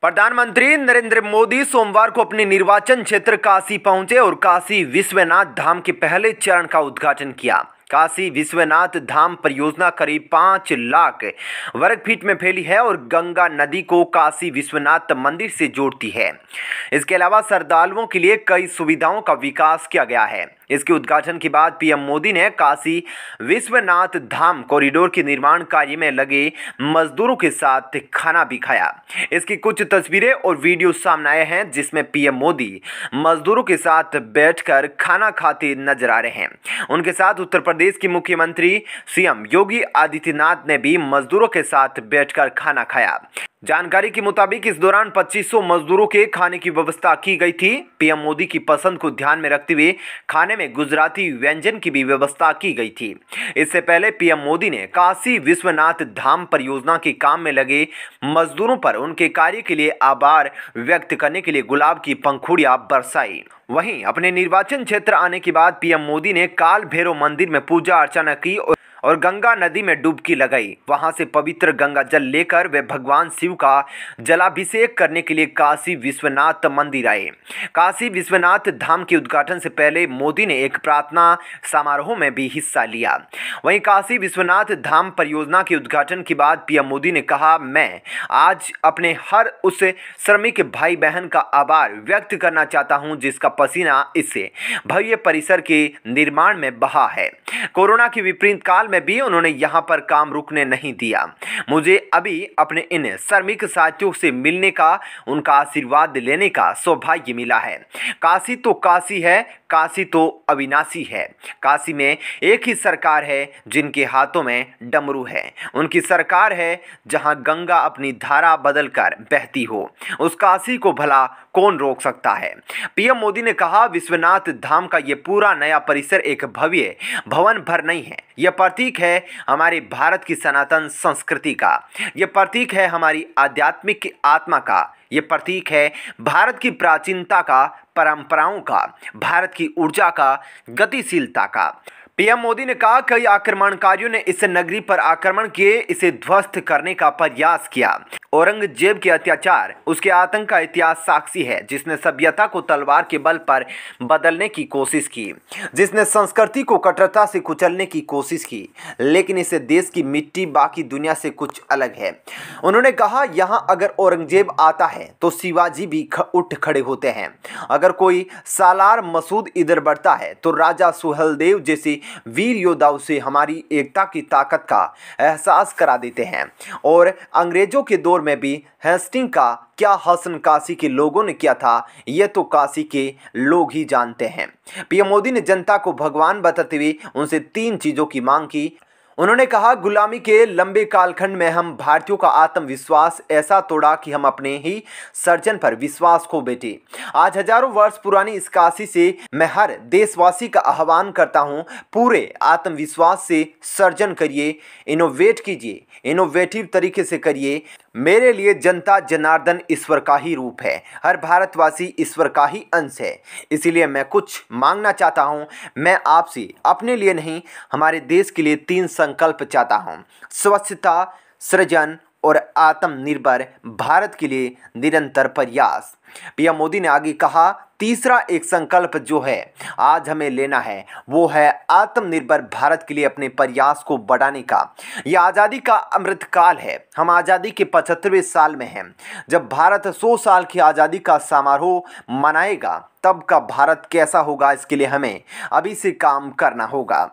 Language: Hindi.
प्रधानमंत्री नरेंद्र मोदी सोमवार को अपने निर्वाचन क्षेत्र काशी पहुंचे और काशी विश्वनाथ धाम के पहले चरण का उद्घाटन किया। काशी विश्वनाथ धाम परियोजना करीब 5 लाख वर्ग फीट में फैली है और गंगा नदी को काशी विश्वनाथ मंदिर से जोड़ती है। इसके अलावा श्रद्धालुओं के लिए कई सुविधाओं का विकास किया गया है। इसके उद्घाटन के बाद पीएम मोदी ने काशी विश्वनाथ धाम कॉरिडोर के निर्माण कार्य में लगे मजदूरों के साथ खाना भी खाया। इसकी कुछ तस्वीरें और वीडियो सामने आए हैं जिसमें पीएम मोदी मजदूरों के साथ बैठकर खाना खाते नजर आ रहे हैं। उनके साथ उत्तर प्रदेश के मुख्यमंत्री सीएम योगी आदित्यनाथ ने भी मजदूरों के साथ बैठकर खाना खाया। जानकारी के मुताबिक इस दौरान 2500 मजदूरों के खाने की व्यवस्था की गई थी। पीएम मोदी की पसंद को ध्यान में रखते हुए खाने में गुजराती व्यंजन की भी व्यवस्था की गई थी। इससे पहले पीएम मोदी ने काशी विश्वनाथ धाम परियोजना के काम में लगे मजदूरों पर उनके कार्य के लिए आभार व्यक्त करने के लिए गुलाब की पंखुड़ियां बरसाई। वहीं अपने निर्वाचन क्षेत्र आने के बाद पीएम मोदी ने काल भैरव मंदिर में पूजा अर्चना की और गंगा नदी में डुबकी लगाई। वहां से पवित्र गंगा जल लेकर वे भगवान शिव का जलाभिषेक करने के लिए काशी विश्वनाथ मंदिर आए। काशी विश्वनाथ धाम के उद्घाटन से पहले मोदी ने एक प्रार्थना समारोह में भी हिस्सा लिया। वहीं काशी विश्वनाथ धाम परियोजना के उद्घाटन के बाद पीएम मोदी ने कहा, मैं आज अपने हर उस श्रमिक भाई बहन का आभार व्यक्त करना चाहता हूं जिसका पसीना इससे भव्य परिसर के निर्माण में बहा है। कोरोना के विपरीत काल में भी उन्होंने यहां पर काम रुकने नहीं दिया। मुझे अभी अपने इन श्रमिक साथियों से मिलने का, उनका आशीर्वाद लेने का सौभाग्य मिला है। काशी तो काशी है, काशी तो अविनाशी है। काशी में एक ही सरकार है जिनके हाथों में डमरू है। उनकी सरकार है जहां गंगा अपनी धारा बदलकर बहती हो। उस काशी को भला कौन रोक सकता है। पीएम मोदी ने कहा, विश्वनाथ धाम का ये पूरा नया परिसर एक भव्य भवन भर नहीं है। यह प्रतीक है हमारे भारत की सनातन संस्कृति का। यह प्रतीक है हमारी आध्यात्मिक आत्मा का। ये प्रतीक है भारत की प्राचीनता का, परंपराओं का, भारत की ऊर्जा का, गतिशीलता का। पीएम मोदी ने कहा, कई आक्रमणकारियों ने इस नगरी पर आक्रमण किए, इसे ध्वस्त करने का प्रयास किया। औरंगजेब के अत्याचार, उसके आतंक का इतिहास साक्षी है, जिसने सभ्यता को तलवार के बल पर बदलने की कोशिश की, जिसने संस्कृति को कट्टरता से कुचलने की कोशिश की। लेकिन इस देश की मिट्टी बाकी दुनिया से कुछ अलग है। उन्होंने कहा, यहाँ अगर औरंगजेब आता है तो शिवाजी भी उठ खड़े होते हैं। अगर कोई सालार मसूद इधर बढ़ता है तो राजा सुहेलदेव जैसे वीर योद्धाओं से हमारी एकता की ताकत का एहसास करा देते हैं। और अंग्रेजों के दौर में भी हेस्टिंग का क्या हसन काशी के लोगों ने किया था, यह तो काशी के लोग ही जानते हैं। पीएम मोदी ने जनता को भगवान बताते हुए उनसे 3 चीजों की मांग की। उन्होंने कहा, गुलामी के लंबे कालखंड में हम भारतीयों का आत्मविश्वास ऐसा तोड़ा कि हम अपने ही सर्जन पर विश्वास खो बैठे। आज हजारों वर्ष पुरानी इस काशी से मैं हर देशवासी का आह्वान करता हूं, पूरे आत्मविश्वास से सर्जन करिए, इनोवेट कीजिए, इनोवेटिव तरीके से करिए। मेरे लिए जनता जनार्दन ईश्वर का ही रूप है। हर भारतवासी ईश्वर का ही अंश है। इसीलिए मैं कुछ मांगना चाहता हूं। मैं आपसे अपने लिए नहीं, हमारे देश के लिए 3 संकल्प चाहता हूं। स्वच्छता, सृजन और आत्मनिर्भर भारत के लिए निरंतर प्रयास। पीएम मोदी ने आगे कहा, तीसरा एक संकल्प जो है आज हमें लेना है वो है आत्मनिर्भर भारत के लिए अपने प्रयास को बढ़ाने का। यह आज़ादी का अमृतकाल है। हम आज़ादी के 75वें साल में हैं। जब भारत 100 साल की आज़ादी का समारोह मनाएगा तब का भारत कैसा होगा, इसके लिए हमें अभी से काम करना होगा।